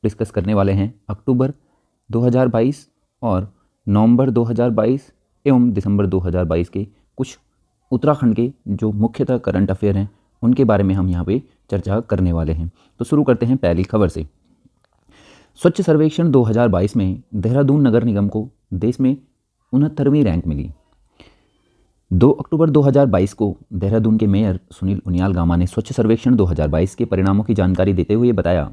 Discuss करने वाले हैं अक्टूबर 2022 और नवंबर 2022 एवं दिसंबर 2022 के कुछ उत्तराखंड के जो मुख्यतः करंट अफेयर हैं उनके बारे में हम यहाँ पे चर्चा करने वाले हैं। तो शुरू करते हैं पहली खबर से। स्वच्छ सर्वेक्षण 2022 में देहरादून नगर निगम को देश में 69वीं रैंक मिली। 2 अक्टूबर 2022 को देहरादून के मेयर सुनील उनियाल गामा ने स्वच्छ सर्वेक्षण 2022 के परिणामों की जानकारी देते हुए बताया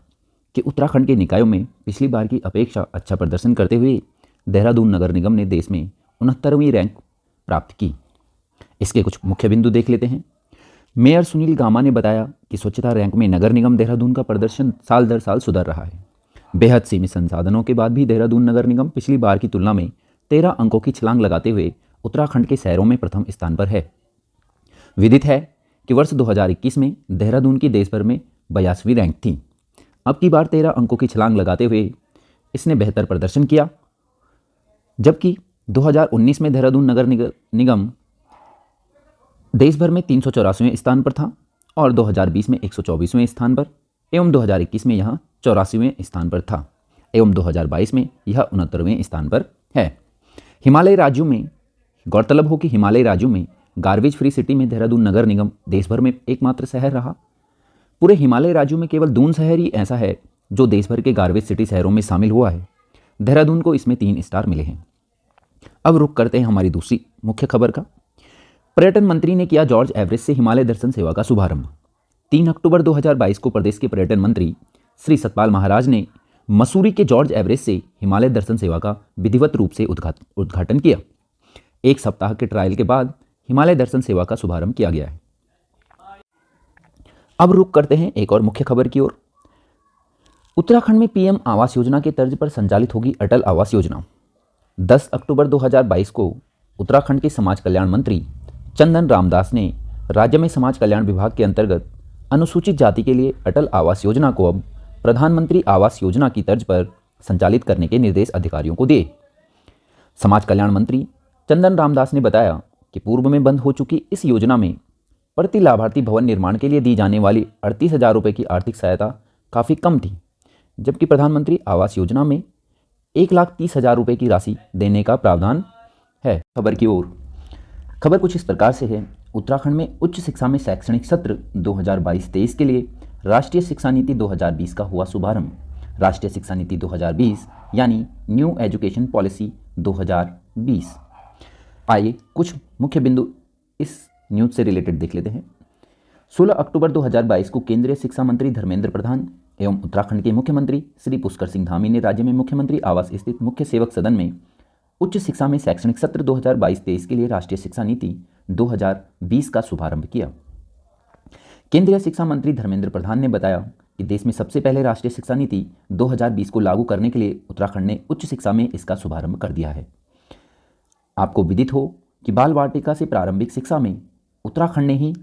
कि उत्तराखंड के निकायों में पिछली बार की अपेक्षा अच्छा प्रदर्शन करते हुए देहरादून नगर निगम ने देश में 69वीं रैंक प्राप्त की। इसके कुछ मुख्य बिंदु देख लेते हैं। मेयर सुनील गामा ने बताया कि स्वच्छता रैंक में नगर निगम देहरादून का प्रदर्शन साल दर साल सुधर रहा है। बेहद सीमित संसाधनों के बाद भी देहरादून नगर निगम पिछली बार की तुलना में 13 अंकों की छलांग लगाते हुए उत्तराखंड के शहरों में प्रथम स्थान पर है। विदित है कि वर्ष 2021 में देहरादून की देश भर में 82वीं रैंक थी। अब की बार 13 अंकों की छलांग लगाते हुए इसने बेहतर प्रदर्शन किया, जबकि 2019 में देहरादून नगर निगम देश भर में 384वें स्थान पर था और 2020 में 124वें स्थान पर एवं 2021 में यह 84वें स्थान पर था एवं 2022 में यह 69वें स्थान पर है। हिमालय राज्यों में गौरतलब हो कि हिमालय राज्यों में गार्बेज फ्री सिटी में देहरादून नगर निगम देश भर में एकमात्र शहर रहा। पूरे हिमालय राज्यों में केवल दून शहर ही ऐसा है जो देश भर के गार्बेज सिटी शहरों में शामिल हुआ है। देहरादून को इसमें 3 स्टार मिले हैं। अब रुक करते हैं हमारी दूसरी मुख्य खबर का। पर्यटन मंत्री ने किया जॉर्ज एवरेस्ट से हिमालय दर्शन सेवा का शुभारंभ। 3 अक्टूबर 2022 को प्रदेश के पर्यटन मंत्री श्री सतपाल महाराज ने मसूरी के जॉर्ज एवरेस्ट से हिमालय दर्शन सेवा का विधिवत रूप से उद्घाटन किया। 1 सप्ताह के ट्रायल के बाद हिमालय दर्शन सेवा का शुभारंभ किया गया है। अब रुक करते हैं एक और मुख्य खबर की ओर। उत्तराखंड में पीएम आवास योजना के तर्ज पर संचालित होगी अटल आवास योजना। 10 अक्टूबर 2022 को उत्तराखंड के समाज कल्याण मंत्री चंदन रामदास ने राज्य में समाज कल्याण विभाग के अंतर्गत अनुसूचित जाति के लिए अटल आवास योजना को अब प्रधानमंत्री आवास योजना की तर्ज पर संचालित करने के निर्देश अधिकारियों को दिए। समाज कल्याण मंत्री चंदन रामदास ने बताया कि पूर्व में बंद हो चुकी इस योजना में प्रति लाभार्थी भवन निर्माण के लिए दी जाने वाली 38,000 रुपये की आर्थिक सहायता काफ़ी कम थी, जबकि प्रधानमंत्री आवास योजना में 1,30,000 रुपये की राशि देने का प्रावधान है। खबर की ओर। खबर कुछ इस प्रकार से है। उत्तराखंड में उच्च शिक्षा में शैक्षणिक सत्र 2022-23 के लिए राष्ट्रीय शिक्षा नीति 2020 का हुआ शुभारंभ। राष्ट्रीय शिक्षा नीति 2020 यानी न्यू एजुकेशन पॉलिसी 2020। आइए कुछ मुख्य बिंदु इस न्यूज से रिलेटेड देख लेते हैं। 16 अक्टूबर 2022 को केंद्रीय शिक्षा मंत्री धर्मेंद्र प्रधान एवं उत्तराखंड के मुख्यमंत्री श्री पुष्कर सिंह धामी ने राज्य में मुख्यमंत्री आवास स्थित मुख्य सेवक सदन में उच्च शिक्षा में शैक्षणिक सत्र 2022-23 के लिए राष्ट्रीय शिक्षा नीति 2020 का शुभारंभ किया। केंद्रीय शिक्षा मंत्री धर्मेंद्र प्रधान ने बताया कि देश में सबसे पहले राष्ट्रीय शिक्षा नीति 2020 को लागू करने के लिए उत्तराखंड ने उच्च शिक्षा में इसका शुभारंभ कर दिया है। आपको विदित हो कि बाल वाटिका से प्रारंभिक शिक्षा में उत्तराखंड ने ही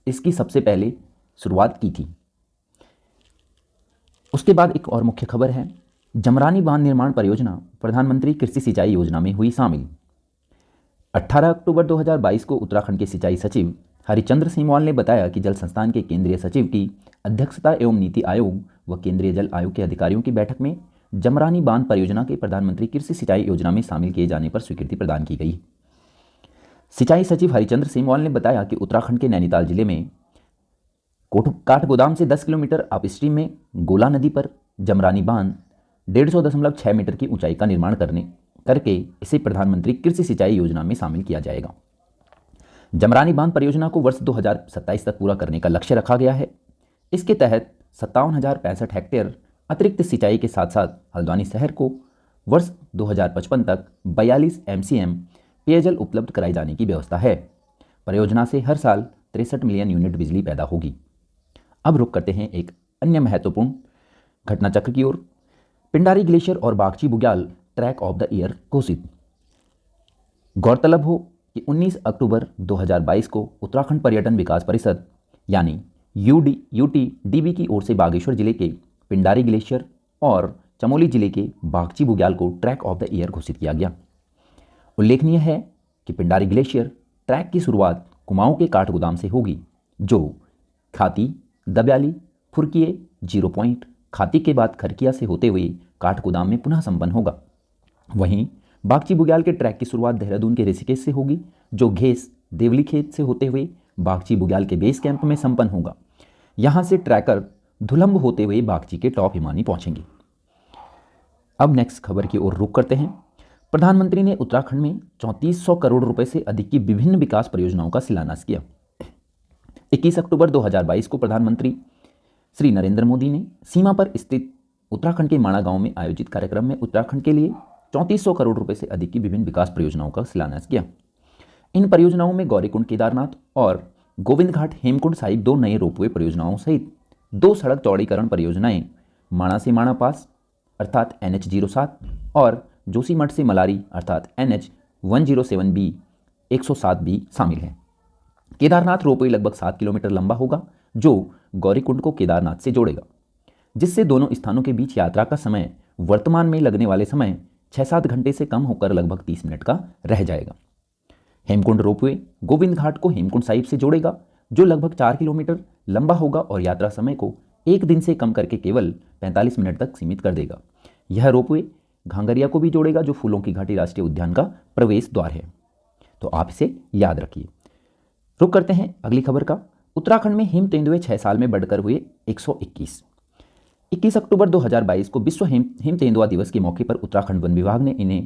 इसकी सबसे पहले शुरुआत की थी। उसके बाद एक और मुख्य खबर है। जमरानी बांध निर्माण परियोजना प्रधानमंत्री कृषि सिंचाई योजना में हुई शामिल। 18 अक्टूबर 2022 को उत्तराखंड के सिंचाई सचिव हरिचंद्र सिंहवाल ने बताया कि जल संस्थान के केंद्रीय सचिव की अध्यक्षता एवं नीति आयोग व केंद्रीय जल आयोग के अधिकारियों की बैठक में जमरानी बांध परियोजना के प्रधानमंत्री कृषि सिंचाई योजना में शामिल किए जाने पर स्वीकृति प्रदान की गई। सिंचाई सचिव हरिचंद्र सिंहवाल ने बताया कि उत्तराखंड के नैनीताल जिले में काठगोदाम से 10 किलोमीटर अपस्ट्रीम में गोला नदी पर जमरानी बांध 150.6 मीटर की ऊंचाई का निर्माण करके इसे प्रधानमंत्री कृषि सिंचाई योजना में शामिल किया जाएगा। जमरानी बांध परियोजना को वर्ष 2027 तक पूरा करने का लक्ष्य रखा गया है। इसके तहत 57,065 हेक्टेयर अतिरिक्त सिंचाई के साथ साथ हल्द्वानी शहर को वर्ष 2055 तक 42 MCM पेयजल उपलब्ध कराए जाने की व्यवस्था है। परियोजना से हर साल 63 मिलियन यूनिट बिजली पैदा होगी। अब रुक करते हैं एक अन्य महत्वपूर्ण घटना चक्र की ओर। पिंडारी ग्लेशियर और बागची बुग्याल ट्रैक ऑफ द ईयर घोषित। गौरतलब हो कि 19 अक्टूबर 2022 को उत्तराखंड पर्यटन विकास परिषद यानी UTDB की ओर से बागेश्वर जिले के पिंडारी ग्लेशियर और चमोली जिले के बागची बुग्याल को ट्रैक ऑफ द ईयर घोषित किया गया। उल्लेखनीय है कि पिंडारी ग्लेशियर ट्रैक की शुरुआत कुमाऊं के काठगोदाम से होगी, जो खाती, दब्याली, फुरकिये, 0 पॉइंट, खाती के बाद खरकिया से होते हुए काठगोदाम में पुनः संपन्न होगा। वहीं बागची बुग्याल के ट्रैक की शुरुआत देहरादून के ऋषिकेश से होगी, जो घेस देवली खेत से होते हुए बागची बुग्याल के बेस कैंप में संपन्न होगा। यहाँ से ट्रैकर धुलंब होते हुए बागची के टॉप हिमानी पहुंचेंगे। अब नेक्स्ट खबर की ओर रुख करते हैं। प्रधानमंत्री ने उत्तराखंड में 3400 करोड़ रुपए से अधिक की विभिन्न विकास परियोजनाओं का शिलान्यास किया। 21 अक्टूबर 2022 को प्रधानमंत्री श्री नरेंद्र मोदी ने सीमा पर स्थित उत्तराखंड के माणा गांव में आयोजित कार्यक्रम में उत्तराखंड के लिए 3400 करोड़ रुपए से अधिक की विभिन्न विकास परियोजनाओं का शिलान्यास किया। इन परियोजनाओं में गौरीकुंड केदारनाथ और गोविंद घाट हेमकुंड साहिब 2 नए रोपवे परियोजनाओं सहित 2 सड़क चौड़ीकरण परियोजनाएं माणा से माणा पास अर्थात NH07 और जोशीमठ से मलारी अर्थात NH107B 107 भी शामिल है। केदारनाथ रोपवे लगभग 7 किलोमीटर लंबा होगा, जो गौरीकुंड को केदारनाथ से जोड़ेगा, जिससे दोनों स्थानों के बीच यात्रा का समय वर्तमान में लगने वाले समय 6-7 घंटे से कम होकर लगभग 30 मिनट का रह जाएगा। हेमकुंड रोपवे गोविंद घाट को हेमकुंड साहिब से जोड़ेगा, जो लगभग 4 किलोमीटर लंबा होगा और यात्रा समय को 1 दिन से कम करके केवल 45 मिनट तक सीमित कर देगा। यह रोपवे घांगरिया को भी जोड़ेगा, जो फूलों की घाटी राष्ट्रीय उद्यान का प्रवेश द्वार है। तो आप इसे याद रखिए। रुक करते हैं अगली खबर का। उत्तराखंड में हिम तेंदुए 6 साल में बढ़कर हुए 121। 21 अक्टूबर 2022 को विश्व हिम तेंदुआ दिवस के मौके पर उत्तराखंड वन विभाग ने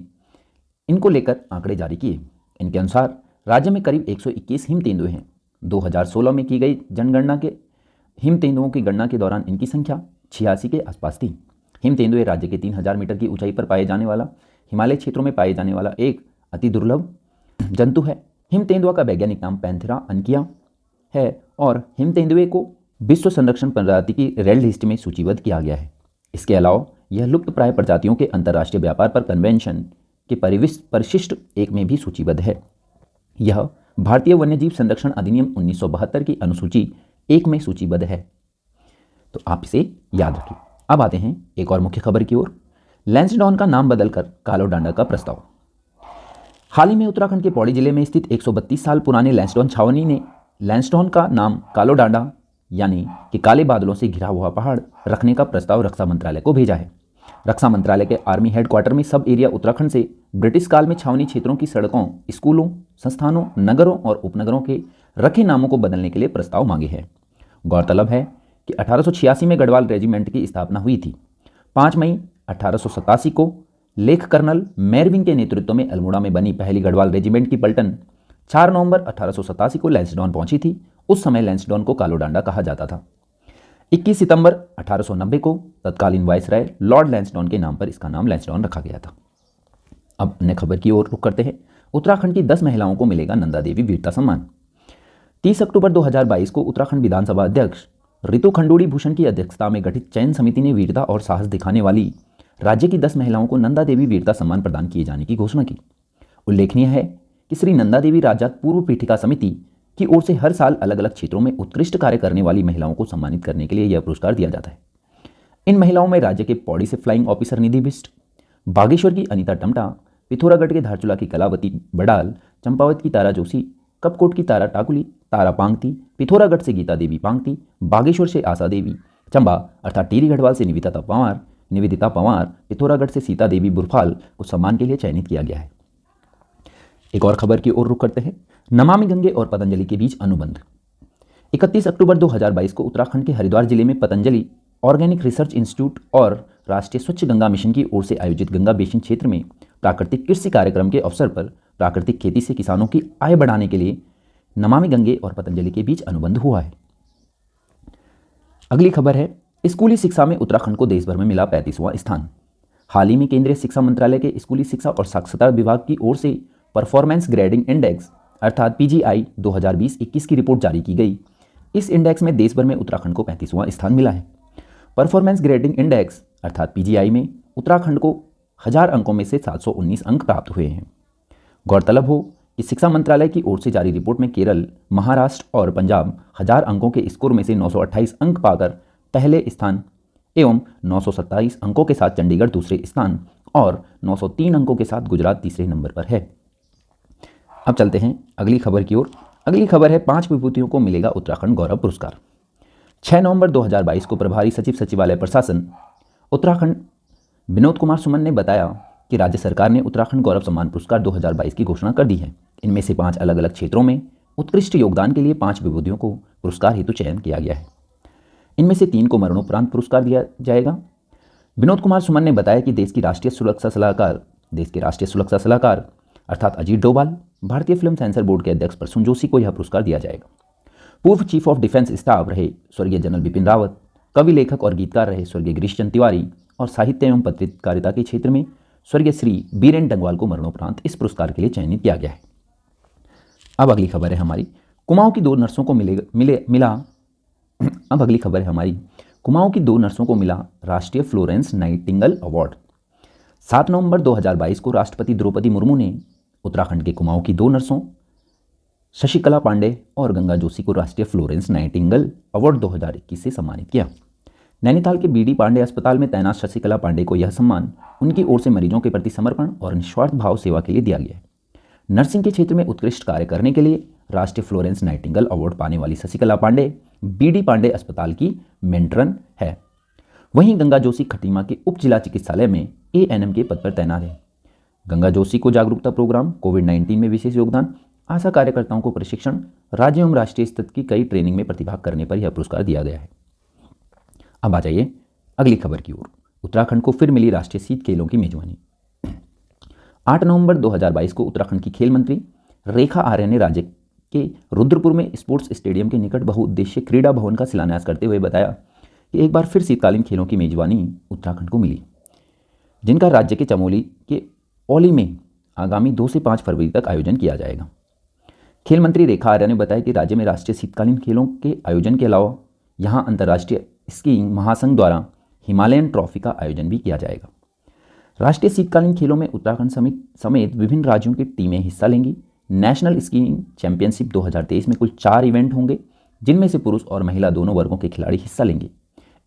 इनको लेकर आंकड़े जारी किए। इनके अनुसार राज्य में करीब 121 हिम तेंदुए हैं। 2016 में की गई जनगणना के हिम तेंदुओं की गणना के दौरान इनकी संख्या 86 के आसपास थी। हिम तेंदुए राज्य के 3000 मीटर की ऊंचाई पर पाए जाने वाला हिमालय क्षेत्रों में पाए जाने वाला एक अति दुर्लभ जंतु है। हिम तेंदुआ का वैज्ञानिक नाम पैंथेरा अनकिया है और हिम तेंदुए को विश्व संरक्षण प्रजाति की रेड लिस्ट में सूचीबद्ध किया गया है। इसके अलावा यह लुप्त प्राय प्रजातियों के अंतर्राष्ट्रीय व्यापार पर कन्वेंशन के परिशिष्ट एक में भी सूचीबद्ध है। यह भारतीय वन्यजीव संरक्षण अधिनियम 1972 की अनुसूची 1 में सूचीबद्ध है। तो आप इसे याद रखिए। अब आते हैं एक और मुख्य खबर की ओर। लैंसडॉन का नाम बदलकर कालोडांडा का प्रस्ताव। हाल ही में उत्तराखंड के पौड़ी जिले में स्थित 132 साल पुराने लैंसडॉन छावनी ने लैंसडॉन का नाम कालोडांडा यानी कि काले बादलों से घिरा हुआ पहाड़ रखने का प्रस्ताव रक्षा मंत्रालय को भेजा है। रक्षा मंत्रालय के आर्मी हेडक्वार्टर में सब एरिया उत्तराखंड से ब्रिटिश काल में छावनी क्षेत्रों की सड़कों, स्कूलों, संस्थानों, नगरों और उपनगरों के रखे नामों को बदलने के लिए प्रस्ताव मांगे हैं। गौरतलब है कि 1886 में गढ़वाल रेजिमेंट की स्थापना हुई थी। 5 मई 1887 को लेख कर्नल मेरविन के नेतृत्व में अल्मोड़ा में बनी पहली गढ़वाल रेजिमेंट की पलटन 4 नवंबर 1887 को लैंसडॉन पहुंची थी। उस समय लैंसडॉन को कालोडांडा कहा जाता था। 21 सितंबर 1890 को तत्कालीन वायसराय लॉर्ड लैंसडॉन के नाम पर इसका नाम लैंसडॉन रखा गया था। अब अन्य खबर की ओर रुख करते हैं। उत्तराखंड की 10 महिलाओं को मिलेगा नंदा देवी वीरता सम्मान। 30 अक्टूबर 2022 को उत्तराखंड विधानसभा अध्यक्ष ऋतु खंडूड़ी भूषण की अध्यक्षता में गठित चयन समिति ने वीरता और साहस दिखाने वाली राज्य की 10 महिलाओं को नंदा देवी वीरता सम्मान प्रदान किए जाने की घोषणा की। उल्लेखनीय है कि श्री नंदा देवी राज्यात पूर्व पीठिका समिति की ओर से हर साल अलग अलग क्षेत्रों में उत्कृष्ट कार्य करने वाली महिलाओं को सम्मानित करने के लिए यह पुरस्कार दिया जाता है। इन महिलाओं में राज्य के पौड़ी से फ्लाइंग ऑफिसर निधि बिष्ट, बागेश्वर की अनीता टमटा, पिथौरागढ़ के धारचूला की कलावती बडाल, चंपावत की तारा जोशी, कपकोट की तारा टाकुली, तारा पांगती, पिथौरागढ़ से गीता देवी पांगती, बागेश्वर से आशा देवी, चंबा अर्थात टिहरी गढ़वाल से निवेदिता पवार, पिथौरागढ़ से सीता देवी बुरफाल को सम्मान के लिए चयनित किया गया है। एक और खबर की ओर रुख करते हैं। नमामि गंगे और पतंजलि के बीच अनुबंध। 31 अक्टूबर 2022 को उत्तराखंड के हरिद्वार जिले में पतंजलि ऑर्गेनिक रिसर्च इंस्टीट्यूट और राष्ट्रीय स्वच्छ गंगा मिशन की ओर से आयोजित गंगा बेसिन क्षेत्र में प्राकृतिक कृषि कार्यक्रम के अवसर पर प्राकृतिक खेती से किसानों की आय बढ़ाने के लिए नमामि गंगे और पतंजलि के बीच अनुबंध हुआ है। अगली खबर है, स्कूली शिक्षा में उत्तराखंड को देश भर में मिला 35वां स्थान। हाल ही में केंद्रीय शिक्षा मंत्रालय के स्कूली शिक्षा और साक्षरता विभाग की ओर से परफॉर्मेंस ग्रेडिंग इंडेक्स अर्थात PGI 2020-21 की रिपोर्ट जारी की गई। इस इंडेक्स में देश भर में उत्तराखंड को 35वां स्थान मिला है। परफॉर्मेंस ग्रेडिंग इंडेक्स अर्थात PGI में उत्तराखंड को 1000 अंकों में से 719 अंक प्राप्त हुए हैं। गौरतलब हो कि शिक्षा मंत्रालय की ओर से जारी रिपोर्ट में केरल, महाराष्ट्र और पंजाब 1000 अंकों के स्कोर में से 928 अंक पाकर पहले स्थान एवं 927 अंकों के साथ चंडीगढ़ दूसरे स्थान और 903 अंकों के साथ गुजरात तीसरे नंबर पर है। अब चलते हैं अगली खबर की ओर। अगली खबर है 5 विभूतियों को मिलेगा उत्तराखंड गौरव पुरस्कार। 6 नवंबर 2022 को प्रभारी सचिव सचिवालय प्रशासन उत्तराखंड विनोद कुमार सुमन ने बताया कि राज्य सरकार ने उत्तराखंड गौरव सम्मान पुरस्कार 2022 की घोषणा कर दी है। इनमें से 5 अलग अलग क्षेत्रों में उत्कृष्ट योगदान के लिए 5 विभूतियों को पुरस्कार हेतु चयन किया गया है। इनमें से 3 को मरणोपरांत पुरस्कार दिया जाएगा। विनोद कुमार सुमन ने बताया कि देश के राष्ट्रीय सुरक्षा सलाहकार अर्थात अजीत डोभाल, भारतीय फिल्म सेंसर बोर्ड के अध्यक्ष प्रसून जोशी को यह पुरस्कार दिया जाएगा। पूर्व चीफ ऑफ डिफेंस स्टाफ रहे स्वर्गीय जनरल बिपिन रावत, कवि, लेखक और गीतकार रहे स्वर्गीय गिरीश चंद्र तिवारी और साहित्य एवं पत्रकारिता के क्षेत्र में स्वर्गीय श्री बीरेन डंगवाल को मरणोपरांत इस पुरस्कार के लिए चयनित किया गया है। अब अगली खबर है हमारी, कुमाऊं की 2 नर्सों को मिला राष्ट्रीय फ्लोरेंस नाइटिंगेल अवार्ड। 7 नवंबर 2022 को राष्ट्रपति द्रौपदी मुर्मू ने उत्तराखंड के कुमाऊं की 2 नर्सों शशिकला पांडे और गंगा जोशी को राष्ट्रीय फ्लोरेंस नाइटिंगेल अवार्ड 2021 से सम्मानित किया। नैनीताल के बीडी पांडे अस्पताल में तैनात शशिकला पांडे को यह सम्मान उनकी ओर से मरीजों के प्रति समर्पण और निस्वार्थ भाव सेवा के लिए दिया गया है। नर्सिंग के क्षेत्र में उत्कृष्ट कार्य करने के लिए राष्ट्रीय फ्लोरेंस नाइटिंगेल अवार्ड पाने वाली शशिकला पांडे बीडी पांडे अस्पताल की मेंटरन है। वहीं गंगा जोशी खटीमा के उप जिला चिकित्सालय में एएनएम के पद पर तैनात है। गंगा जोशी को जागरूकता प्रोग्राम, कोविड-19 में विशेष योगदान, आशा कार्यकर्ताओं को प्रशिक्षण, राज्य एवं राष्ट्रीय स्तर की कई ट्रेनिंग में प्रतिभाग करने पर यह पुरस्कार दिया गया है। अब आ जाइए अगली खबर की ओर। उत्तराखंड को फिर मिली राष्ट्रीय शीत खेलों की मेजबानी। 8 नवंबर 2022 को उत्तराखंड की खेल मंत्री रेखा आर्य ने राज्य के रुद्रपुर में स्पोर्ट्स स्टेडियम के निकट बहुउद्देशीय क्रीड़ा भवन का शिलान्यास करते हुए बताया कि एक बार फिर शीतकालीन खेलों की मेजबानी उत्तराखंड को मिली, जिनका राज्य के चमोली के औली में आगामी 2 से 5 फरवरी तक आयोजन किया जाएगा। खेल मंत्री रेखा आर्य ने बताया कि राज्य में राष्ट्रीय शीतकालीन खेलों के आयोजन के अलावा यहां अंतर्राष्ट्रीय स्कीइंग महासंघ द्वारा हिमालयन ट्रॉफी का आयोजन भी किया जाएगा। राष्ट्रीय शीतकालीन खेलों में उत्तराखंड समेत विभिन्न राज्यों की टीमें हिस्सा लेंगी। नेशनल स्कीइंग चैंपियनशिप 2023 में कुल 4 इवेंट होंगे, जिनमें से पुरुष और महिला दोनों वर्गों के खिलाड़ी हिस्सा लेंगे।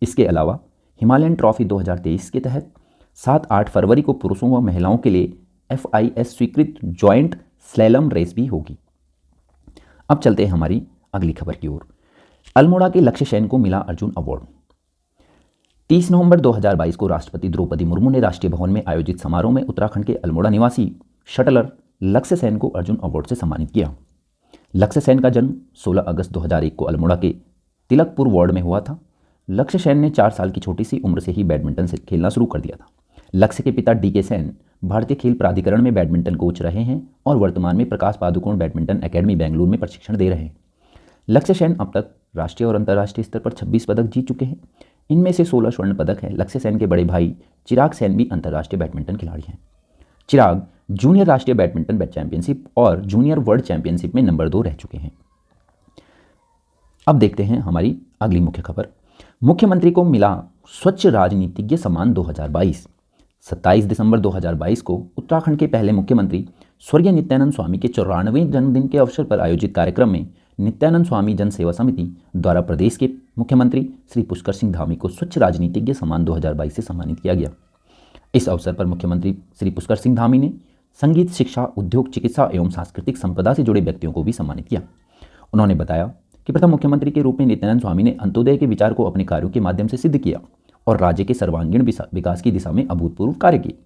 इसके अलावा हिमालयन ट्रॉफी 2023 के तहत 7-8 फरवरी को पुरुषों व महिलाओं के लिए FIS स्वीकृत जॉइंट स्लैलम रेस भी होगी। अब चलते हैं हमारी अगली खबर की ओर। अल्मोड़ा के लक्ष्य सेन को मिला अर्जुन अवार्ड। 30 नवंबर 2022 को राष्ट्रपति द्रौपदी मुर्मू ने राष्ट्रीय भवन में आयोजित समारोह में उत्तराखंड के अल्मोड़ा निवासी शटलर लक्ष्य सेन को अर्जुन अवार्ड से सम्मानित किया। लक्ष्य सेन का जन्म 16 अगस्त 2001 को अल्मोड़ा के तिलकपुर वार्ड में हुआ था। लक्ष्य सेन ने 4 साल की छोटी सी उम्र से ही बैडमिंटन से खेलना शुरू कर दिया था। लक्ष्य के पिता DK सेन भारतीय खेल प्राधिकरण में बैडमिंटन कोच रहे हैं और वर्तमान में प्रकाश पादुकोण बैडमिंटन एकेडमी बेंगलुरु में प्रशिक्षण दे रहे हैं। लक्ष्य सेन अब तक राष्ट्रीय और अंतर्राष्ट्रीय स्तर पर 26 पदक जीत चुके हैं। इनमें से 16 स्वर्ण पदक हैं। लक्ष्य सेन के बड़े भाई चिराग सेन भी अंतर्राष्ट्रीय बैडमिंटन खिलाड़ी हैं। चिराग जूनियर राष्ट्रीय बैडमिंटन चैंपियनशिप और जूनियर वर्ल्ड चैंपियनशिप में नंबर 2 रह चुके हैं। अब देखते हैं हमारी अगली मुख्य खबर। मुख्यमंत्री को मिला स्वच्छ राजनीतिज्ञ सम्मान 2022। 27 दिसंबर 2022 को उत्तराखंड के पहले मुख्यमंत्री स्वर्गीय नित्यानंद स्वामी के 94वें जन्मदिन के अवसर पर आयोजित कार्यक्रम में नित्यानंद स्वामी जन सेवा समिति द्वारा प्रदेश के मुख्यमंत्री श्री पुष्कर सिंह धामी को स्वच्छ राजनीतिज्ञ सम्मान 2022 से सम्मानित किया गया। इस अवसर पर मुख्यमंत्री श्री पुष्कर सिंह धामी ने संगीत, शिक्षा, उद्योग, चिकित्सा एवं सांस्कृतिक संपदा से जुड़े व्यक्तियों को भी सम्मानित किया। उन्होंने बताया कि प्रथम मुख्यमंत्री के रूप में नित्यानंद स्वामी ने अंत्योदय के विचार को अपने कार्यों के माध्यम से सिद्ध किया और राज्य के सर्वांगीण विकास की दिशा में अभूतपूर्व कार्य किए।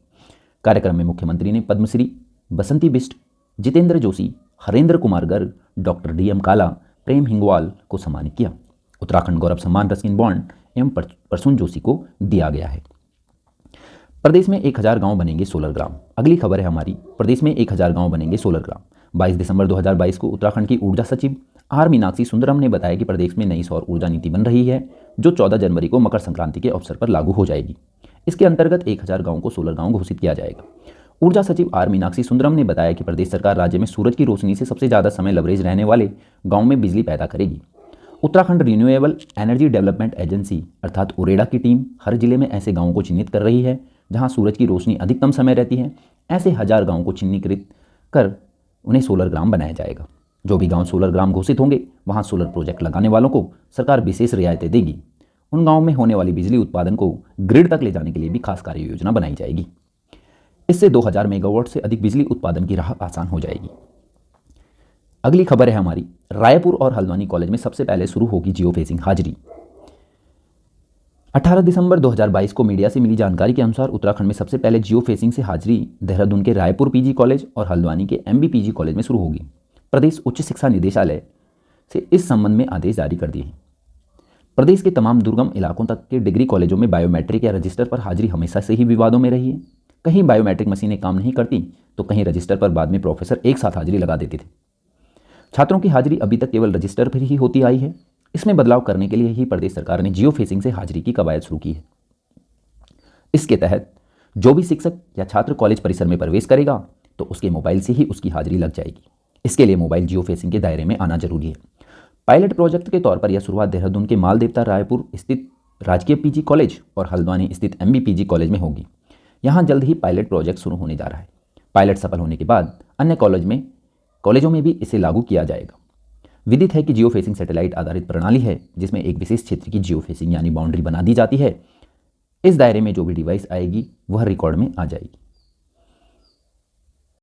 कार्यक्रम में मुख्यमंत्री ने पद्मश्री बसंती बिष्ट, जितेंद्र जोशी, हरेंद्र कुमार गर्ग, डॉक्टर DM काला, प्रेम हिंगवाल को सम्मानित किया। उत्तराखंड गौरव सम्मान रस्किन बॉन्ड एवं प्रसून जोशी को दिया गया है। प्रदेश में 1000 गांव बनेंगे सोलर ग्राम। अगली खबर है हमारी, प्रदेश में 1000 गांव बनेंगे सोलर ग्राम। 22 दिसंबर 2022 को उत्तराखंड की ऊर्जा सचिव R मीनाक्षी सुंदरम ने बताया कि प्रदेश में नई सौर ऊर्जा नीति बन रही है, जो 14 जनवरी को मकर संक्रांति के अवसर पर लागू हो जाएगी। इसके अंतर्गत 1000 गांवों को सोलर गांव घोषित किया जाएगा। ऊर्जा सचिव R मीनाक्षी सुंदरम ने बताया कि प्रदेश सरकार राज्य में सूरज की रोशनी से सबसे ज़्यादा समय लवरेज रहने वाले गाँव में बिजली पैदा करेगी। Uttarakhand renewable energy development agency अर्थात उरेडा की टीम हर जिले में ऐसे गाँवों को चिन्हित कर रही है जहाँ सूरज की रोशनी अधिकतम समय रहती है। ऐसे 1000 गाँवों को चिन्हीकृत कर उन्हें सोलर ग्राम बनाया जाएगा। जो भी गांव सोलर ग्राम घोषित होंगे वहां सोलर प्रोजेक्ट लगाने वालों को सरकार विशेष रियायतें देगी। उन गांवों में होने वाली बिजली उत्पादन को ग्रिड तक ले जाने के लिए भी खास कार्य योजना बनाई जाएगी। इससे 2000 मेगावाट से अधिक बिजली उत्पादन की राह आसान हो जाएगी। अगली खबर है हमारी, रायपुर और हल्द्वानी कॉलेज में सबसे पहले शुरू होगी जियो फेंसिंग हाजिरी। 18 दिसंबर 2022 को मीडिया से मिली जानकारी के अनुसार उत्तराखंड में सबसे पहले जियो फेंसिंग से हाजिरी देहरादून के रायपुर पीजी कॉलेज और हल्द्वानी के एमबी पीजी कॉलेज में शुरू होगी। प्रदेश उच्च शिक्षा निदेशालय से इस संबंध में आदेश जारी कर दिए हैं। प्रदेश के तमाम दुर्गम इलाकों तक के डिग्री कॉलेजों में बायोमेट्रिक या रजिस्टर पर हाजिरी हमेशा से ही विवादों में रही है। कहीं बायोमेट्रिक मशीनें काम नहीं करती तो कहीं रजिस्टर पर बाद में प्रोफेसर एक साथ हाजिरी लगा देते थे। छात्रों की हाजिरी अभी तक केवल रजिस्टर पर ही होती आई है। इसमें बदलाव करने के लिए ही प्रदेश सरकार ने जियो फेंसिंग से हाजिरी की कवायद शुरू की है। इसके तहत जो भी शिक्षक या छात्र कॉलेज परिसर में प्रवेश करेगा तो उसके मोबाइल से ही उसकी हाजिरी लग जाएगी। इसके लिए मोबाइल जियो फेंसिंग के दायरे में आना जरूरी है। पायलट प्रोजेक्ट के तौर पर यह शुरुआत देहरादून के मालदेवता रायपुर स्थित राजकीय पीजी कॉलेज और हल्द्वानी स्थित एमबी पीजी कॉलेज में होगी। यहाँ जल्द ही पायलट प्रोजेक्ट शुरू होने जा रहा है। पायलट सफल होने के बाद अन्य कॉलेजों में भी इसे लागू किया जाएगा। विदित है कि जियो फेंसिंग सैटेलाइट आधारित प्रणाली है जिसमें एक विशेष क्षेत्र की जियो फेंसिंग यानी बाउंड्री बना दी जाती है। इस दायरे में जो भी डिवाइस आएगी वह रिकॉर्ड में आ जाएगी।